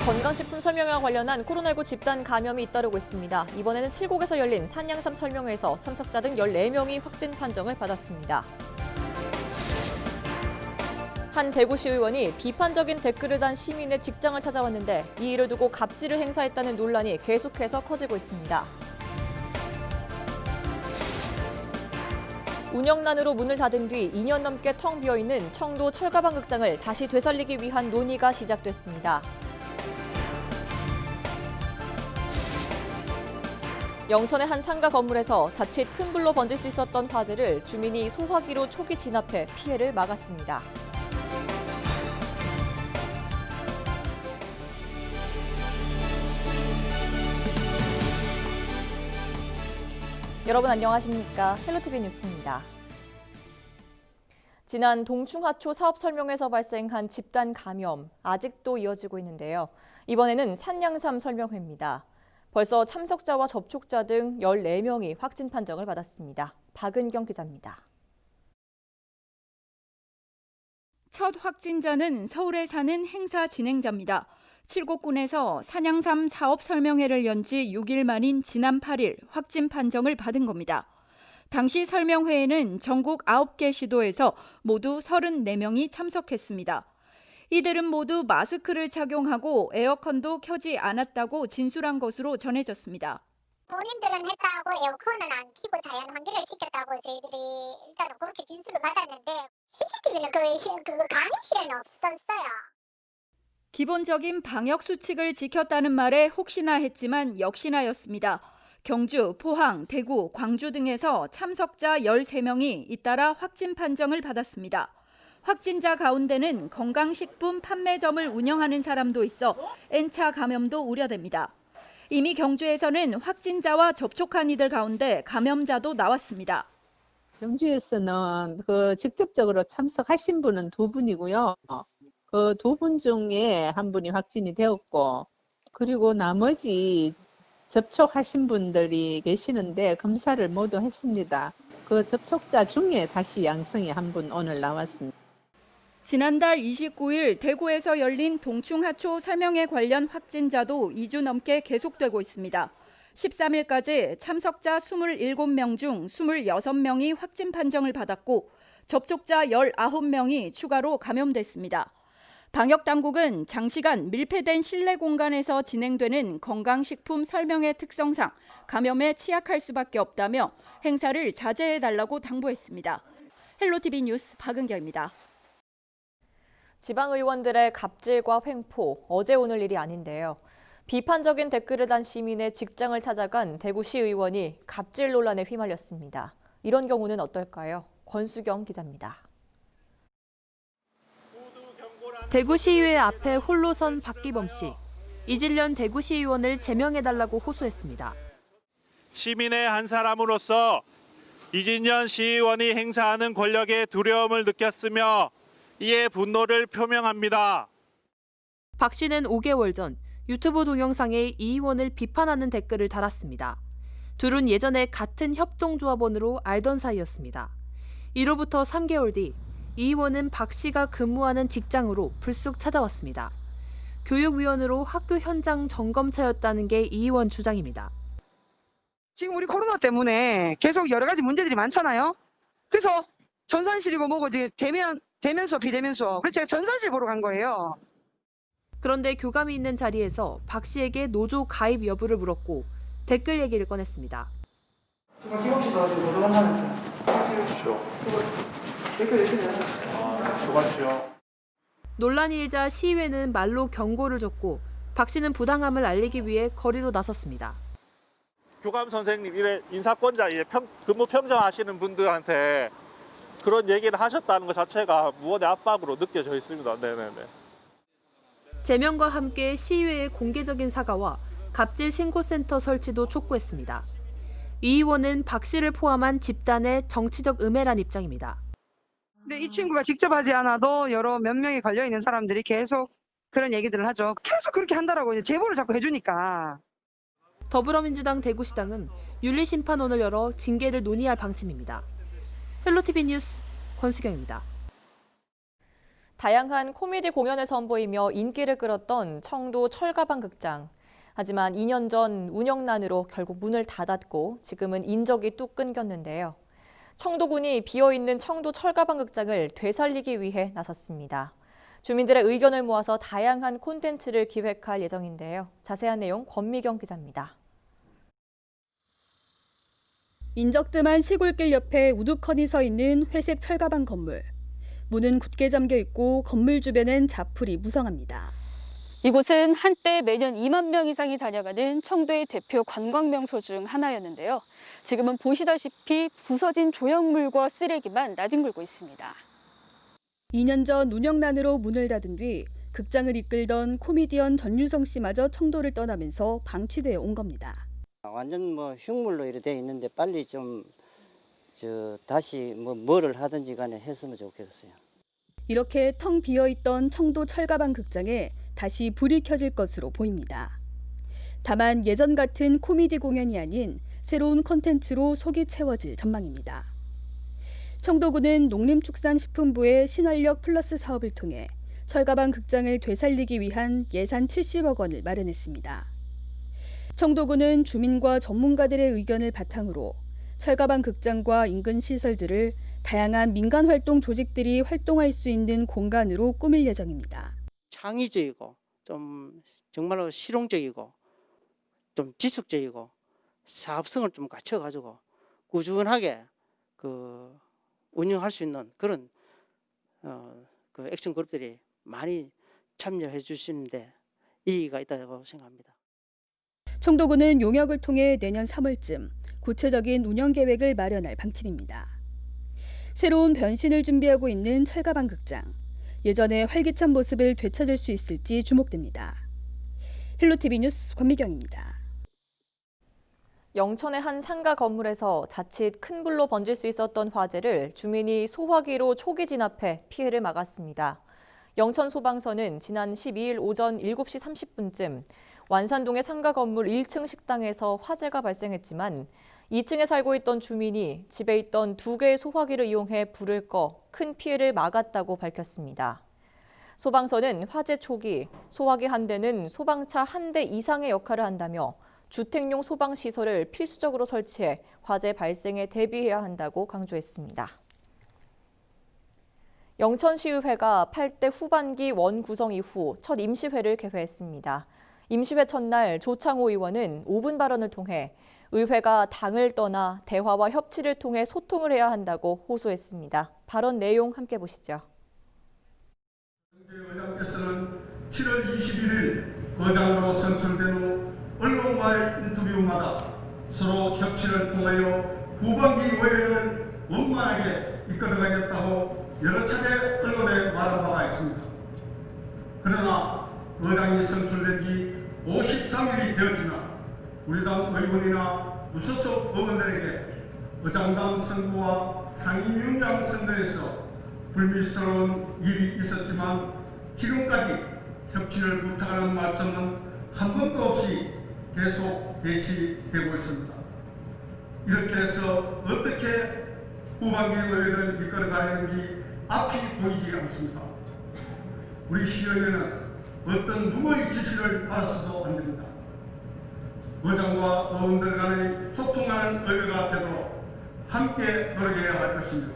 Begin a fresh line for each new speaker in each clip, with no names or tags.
건강식품 설명회와 관련한 코로나19 집단 감염이 잇따르고 있습니다. 이번에는 7곡에서 열린 산양삼 설명회에서 참석자 등 14명이 확진 판정을 받았습니다. 한 대구시 의원이 비판적인 댓글을 단 시민의 직장을 찾아왔는데 이 일을 두고 갑질을 행사했다는 논란이 계속해서 커지고 있습니다. 운영난으로 문을 닫은 뒤 2년 넘게 텅 비어있는 청도 철가방극장을 다시 되살리기 위한 논의가 시작됐습니다. 영천의 한 상가 건물에서 자칫 큰 불로 번질 수 있었던 화재를 주민이 소화기로 초기 진압해 피해를 막았습니다. 여러분 안녕하십니까? 헬로티비 뉴스입니다. 지난 동충하초 사업 설명회에서 발생한 집단 감염, 아직도 이어지고 있는데요. 이번에는 산양삼 설명회입니다. 벌써 참석자와 접촉자 등 14명이 확진 판정을 받았습니다. 박은경 기자입니다.
첫 확진자는 서울에 사는 행사 진행자입니다. 칠곡군에서 산양삼 사업 설명회를 연 지 6일 만인 지난 8일 확진 판정을 받은 겁니다. 당시 설명회에는 전국 9개 시도에서 모두 34명이 참석했습니다. 이들은 모두 마스크를 착용하고 에어컨도 켜지 않았다고 진술한 것으로 전해졌습니다.
본인들은 했다고 에어컨은 안 켜고 자연 환기를 시켰다고 저희들이 일단은 그렇게 진술을 받았는데 CCTV는 그 강의실에는 없었어요.
기본적인 방역 수칙을 지켰다는 말에 혹시나 했지만 역시나였습니다. 경주, 포항, 대구, 광주 등에서 참석자 13명이 잇따라 확진 판정을 받았습니다. 확진자 가운데는 건강식품 판매점을 운영하는 사람도 있어 N차 감염도 우려됩니다. 이미 경주에서는 확진자와 접촉한 이들 가운데 감염자도 나왔습니다.
경주에서는 직접적으로 참석하신 분은 2분이고요. 그 2분 중에 한 분이 확진이 되었고, 그리고 나머지 접촉하신 분들이 계시는데 검사를 모두 했습니다. 그 접촉자 중에 다시 양성이 한 분 오늘 나왔습니다.
지난달 29일 대구에서 열린 동충하초 설명회 관련 확진자도 2주 넘게 계속되고 있습니다. 13일까지 참석자 27명 중 26명이 확진 판정을 받았고 접촉자 19명이 추가로 감염됐습니다. 방역당국은 장시간 밀폐된 실내 공간에서 진행되는 건강식품 설명회 특성상 감염에 취약할 수밖에 없다며 행사를 자제해달라고 당부했습니다. 헬로티비 뉴스 박은경입니다.
지방의원들의 갑질과 횡포, 어제 오늘 일이 아닌데요. 비판적인 댓글을 단 시민의 직장을 찾아간 대구시 의원이 갑질 논란에 휘말렸습니다. 이런 경우는 어떨까요? 권수경 기자입니다.
대구시의회 앞에 홀로 선 박기범 씨. 이질련 대구시의원을 제명해달라고 호소했습니다.
시민의 한 사람으로서 이진년 시의원이 행사하는 권력에 두려움을 느꼈으며 이에 분노를 표명합니다.
박 씨는 5개월 전 유튜브 동영상에 이 의원을 비판하는 댓글을 달았습니다. 둘은 예전에 같은 협동조합원으로 알던 사이였습니다. 이로부터 3개월 뒤 이 의원은 박 씨가 근무하는 직장으로 불쑥 찾아왔습니다. 교육위원으로 학교 현장 점검차였다는 게 이 의원 주장입니다.
지금 우리 코로나 때문에 계속 여러 가지 문제들이 많잖아요. 그래서 전산실이고 뭐고 지금 대면수업, 비대면수업. 그래서 제가 전산실 보러 간 거예요.
그런데 교감이 있는 자리에서 박 씨에게 노조 가입 여부를 물었고 댓글 얘기를 꺼냈습니다.
정말 기범 씨도 아주 노조 한다면서요. 댓글 읽으세요.
수고하십시오.
논란이 일자 시의회는 말로 경고를 줬고 박 씨는 부당함을 알리기 위해 거리로 나섰습니다.
교감 선생님, 이래 인사권자, 근무 평정하시는 분들한테 그런 얘기를 하셨다는 것 자체가 무언의 압박으로 느껴져 있습니다. 네네네.
제명과 함께 시의회의 공개적인 사과와 갑질 신고센터 설치도 촉구했습니다. 이 의원은 박 씨를 포함한 집단의 정치적 음해란 입장입니다.
근데 이 친구가 직접 하지 않아도 몇 명이 걸려있는 사람들이 계속 그런 얘기들을 하죠. 계속 그렇게 한다라고 이제 제보를 자꾸 해주니까.
더불어민주당 대구시당은 윤리심판원을 열어 징계를 논의할 방침입니다. 헬로티비 뉴스 권수경입니다.
다양한 코미디 공연을 선보이며 인기를 끌었던 청도 철가방 극장. 하지만 2년 전 운영난으로 결국 문을 닫았고 지금은 인적이 뚝 끊겼는데요. 청도군이 비어있는 청도 철가방 극장을 되살리기 위해 나섰습니다. 주민들의 의견을 모아서 다양한 콘텐츠를 기획할 예정인데요. 자세한 내용 권미경 기자입니다.
인적뜸한 시골길 옆에 우두커니 서 있는 회색 철가방 건물. 문은 굳게 잠겨 있고 건물 주변엔 자풀이 무성합니다. 이곳은 한때 매년 2만 명 이상이 다녀가는 청도의 대표 관광 명소 중 하나였는데요. 지금은 보시다시피 부서진 조형물과 쓰레기만 나뒹굴고 있습니다. 2년 전 운영난으로 문을 닫은 뒤 극장을 이끌던 코미디언 전유성 씨마저 청도를 떠나면서 방치되어 온 겁니다.
완전 흉물로 이렇게 돼 있는데 빨리 좀 다시 뭐를 하든지 간에 했으면 좋겠어요.
이렇게 텅 비어있던 청도 철가방 극장에 다시 불이 켜질 것으로 보입니다. 다만 예전 같은 코미디 공연이 아닌 새로운 콘텐츠로 속이 채워질 전망입니다. 청도군은 농림축산식품부의 신활력 플러스 사업을 통해 철가방 극장을 되살리기 위한 예산 70억 원을 마련했습니다. 청도군은 주민과 전문가들의 의견을 바탕으로 철가방 극장과 인근 시설들을 다양한 민간 활동 조직들이 활동할 수 있는 공간으로 꾸밀 예정입니다.
창의적이고 좀 정말로 실용적이고 좀 지속적이고 사업성을 좀 갖춰가지고 꾸준하게 운영할 수 있는 그런 액션 그룹들이 많이 참여해 주시는데意义가 있다고 생각합니다.
청도군은 용역을 통해 내년 3월쯤 구체적인 운영 계획을 마련할 방침입니다. 새로운 변신을 준비하고 있는 철가방 극장. 예전의 활기찬 모습을 되찾을 수 있을지 주목됩니다. 힐로티비 뉴스 권미경입니다.
영천의 한 상가 건물에서 자칫 큰 불로 번질 수 있었던 화재를 주민이 소화기로 초기 진압해 피해를 막았습니다. 영천 소방서는 지난 12일 오전 7시 30분쯤 완산동의 상가 건물 1층 식당에서 화재가 발생했지만 2층에 살고 있던 주민이 집에 있던 2개의 소화기를 이용해 불을 꺼 큰 피해를 막았다고 밝혔습니다. 소방서는 화재 초기 소화기 한 대는 소방차 한 대 이상의 역할을 한다며 주택용 소방시설을 필수적으로 설치해 화재 발생에 대비해야 한다고 강조했습니다. 영천시의회가 8대 후반기 원 구성 이후 첫 임시회를 개회했습니다. 임시회 첫날 조창호 의원은 5분 발언을 통해 의회가 당을 떠나 대화와 협치를 통해 소통을 해야 한다고 호소했습니다. 발언 내용 함께 보시죠.
의장께서는 7월 21일 의장으로 선출된 후 언론과의 인터뷰마다 서로 협치를 통하여 후반기 의회를 원만하게 이끌어가겠다고 여러 차례 언론에 말한 바가 있습니다. 그러나 의장이 선출된 지 53일이 되었지만 우리 당 의원이나 무소속 의원들에게 의장당 선거와 상임위원장 선거에서 불미스러운 일이 있었지만 지금까지 협치를 부탁하는 말씀은 한 번도 없이 계속 대치되고 있습니다. 이렇게 해서 어떻게 후반기 의회를 이끌어가는지 앞이 보이지 않습니다. 우리 시의회는 어떤 누구의 지시를 받아서도 안 됩니다. 의장과 의원들 간의 소통하는 의회가 되도록 함께 노력해야 할 것이며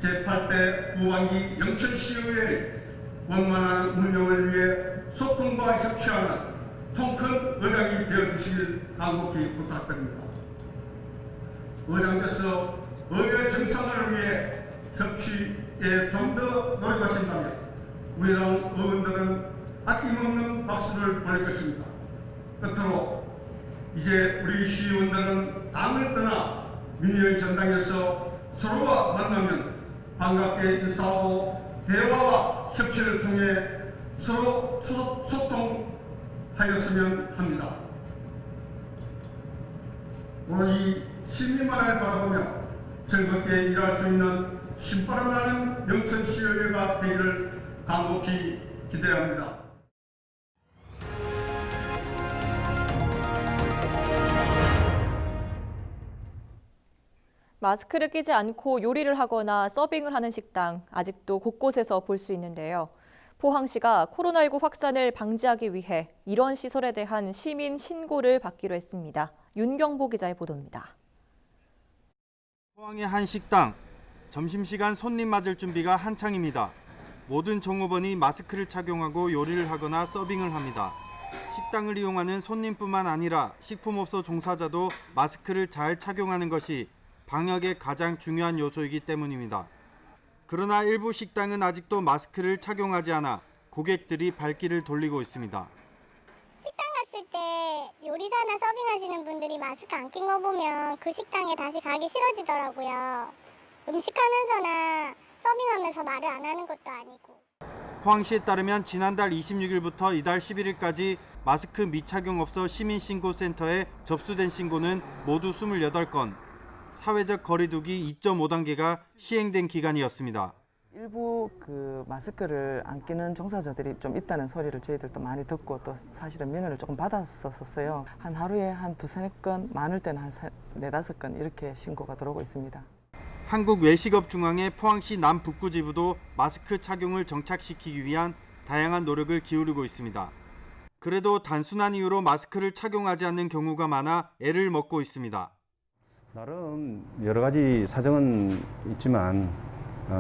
제8대 후반기 영천시의회의 원만한 운영을 위해 소통과 협치하는 통큰 의장이 되어주시길 간곡히 부탁드립니다. 의장께서 의회 정상화를 위해 협치에 좀 더 노력하신다면 우리 당 의원들은 아낌없는 박수를 보낼 것입니다. 끝으로 이제 우리 시의원들은 당을 떠나 민의의 전당에서 서로가 만나면 반갑게 인사하고 대화와 협치를 통해 서로 소통하였으면 합니다. 오로지 시민만을 바라보며 즐겁게 일할 수 있는 신바람 나는 영천시의회가 되기를 간곡히 기대합니다.
마스크를 끼지 않고 요리를 하거나 서빙을 하는 식당 아직도 곳곳에서 볼 수 있는데요. 포항시가 코로나19 확산을 방지하기 위해 이런 시설에 대한 시민 신고를 받기로 했습니다. 윤경보 기자의 보도입니다.
포항의 한 식당, 점심시간 손님 맞을 준비가 한창입니다. 모든 종업원이 마스크를 착용하고 요리를 하거나 서빙을 합니다. 식당을 이용하는 손님뿐만 아니라 식품업소 종사자도 마스크를 잘 착용하는 것이 방역의 가장 중요한 요소이기 때문입니다. 그러나 일부 식당은 아직도 마스크를 착용하지 않아 고객들이 발길을 돌리고 있습니다.
식당 갔을 때 요리사나 서빙하시는 분들이 마스크 안 낀 거 보면 그 식당에 다시 가기 싫어지더라고요. 음식하면서나 서빙하면서 말을 안 하는 것도 아니고.
포항시에 따르면 지난달 26일부터 이달 11일까지 마스크 미착용업소 시민신고센터에 접수된 신고는 모두 28건, 사회적 거리두기 2.5단계가 시행된 기간이었습니다.
일부 마스크를 안 끼는 종사자들이 좀 있다는 소리를 저희들도 많이 듣고 또 사실은 민원을 조금 받았었어요. 한 하루에 한 2-3건, 많을 때는 한 4-5건 이렇게 신고가 들어오고 있습니다.
한국외식업중앙회 포항시 남북구지부도 마스크 착용을 정착시키기 위한 다양한 노력을 기울이고 있습니다. 그래도 단순한 이유로 마스크를 착용하지 않는 경우가 많아 애를 먹고 있습니다.
나름 여러 가지 사정은 있지만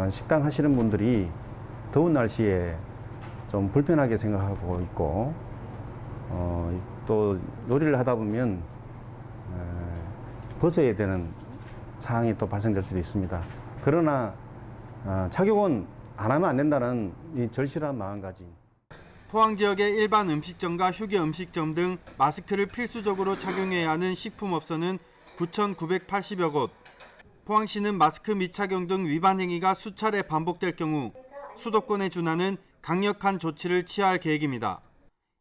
식당 하시는 분들이 더운 날씨에 좀 불편하게 생각하고 있고 또 요리를 하다 보면 벗어야 되는 상황이 또 발생될 수도 있습니다. 그러나 착용은 안 하면 안 된다는 이 절실한 마음가짐.
포항 지역의 일반 음식점과 휴게 음식점 등 마스크를 필수적으로 착용해야 하는 식품업소는 9,980여 곳. 포항시는 마스크 미착용 등 위반 행위가 수차례 반복될 경우 수도권에 준하는 강력한 조치를 취할 계획입니다.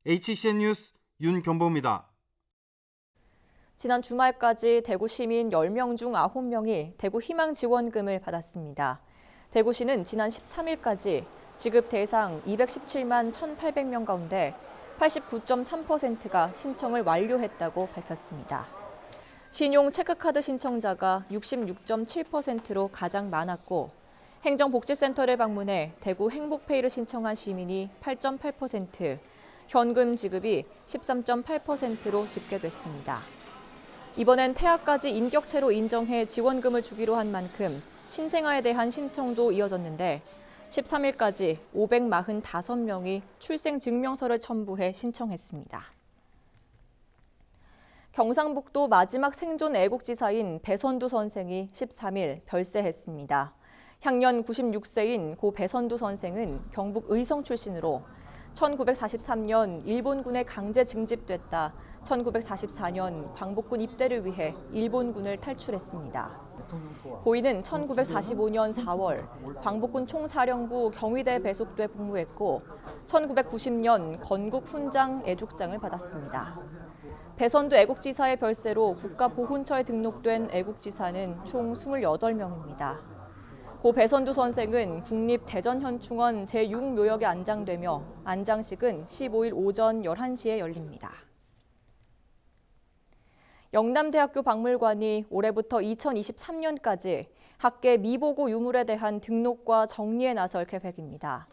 HCN 뉴스 윤경보입니다.
지난 주말까지 대구 시민 10명 중 9명이 대구 희망 지원금을 받았습니다. 대구시는 지난 13일까지 지급 대상 217만 1,800명 가운데 89.3%가 신청을 완료했다고 밝혔습니다. 신용 체크카드 신청자가 66.7%로 가장 많았고 행정복지센터를 방문해 대구 행복페이를 신청한 시민이 8.8%, 현금 지급이 13.8%로 집계됐습니다. 이번엔 태아까지 인격체로 인정해 지원금을 주기로 한 만큼 신생아에 대한 신청도 이어졌는데 13일까지 545명이 출생증명서를 첨부해 신청했습니다. 경상북도 마지막 생존 애국지사인 배선두 선생이 13일 별세했습니다. 향년 96세인 고 배선두 선생은 경북 의성 출신으로 1943년 일본군에 강제 징집됐다 1944년 광복군 입대를 위해 일본군을 탈출했습니다. 고인은 1945년 4월 광복군 총사령부 경위대에 배속돼 복무했고 1990년 건국 훈장 애국장을 받았습니다. 배선두 애국지사의 별세로 국가보훈처에 등록된 애국지사는 총 28명입니다. 고 배선두 선생은 국립대전현충원 제6묘역에 안장되며 안장식은 15일 오전 11시에 열립니다. 영남대학교 박물관이 올해부터 2023년까지 학계 미보고 유물에 대한 등록과 정리에 나설 계획입니다.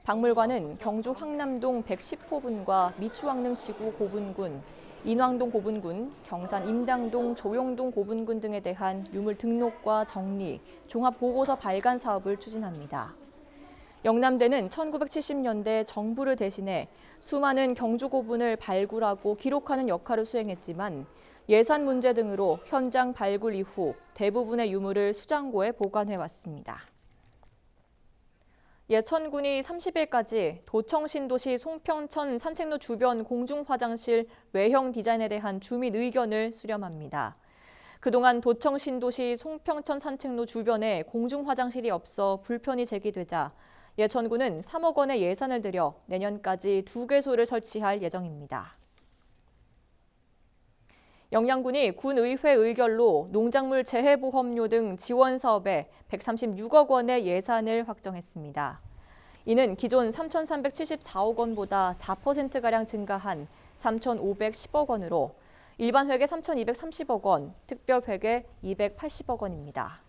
박물관은 경주 황남동 110호분과 미추왕릉 지구 고분군, 인왕동 고분군, 경산 임당동 조용동 고분군 등에 대한 유물 등록과 정리, 종합보고서 발간 사업을 추진합니다. 영남대는 1970년대 정부를 대신해 수많은 경주 고분을 발굴하고 기록하는 역할을 수행했지만 예산 문제 등으로 현장 발굴 이후 대부분의 유물을 수장고에 보관해왔습니다. 예천군이 30일까지 도청 신도시 송평천 산책로 주변 공중화장실 외형 디자인에 대한 주민 의견을 수렴합니다. 그동안 도청 신도시 송평천 산책로 주변에 공중화장실이 없어 불편이 제기되자 예천군은 3억 원의 예산을 들여 내년까지 2개소를 설치할 예정입니다. 영양군이 군의회 의결로 농작물 재해보험료 등 지원 사업에 136억 원의 예산을 확정했습니다. 이는 기존 3,374억 원보다 4%가량 증가한 3,510억 원으로 일반 회계 3,230억 원, 특별 회계 280억 원입니다.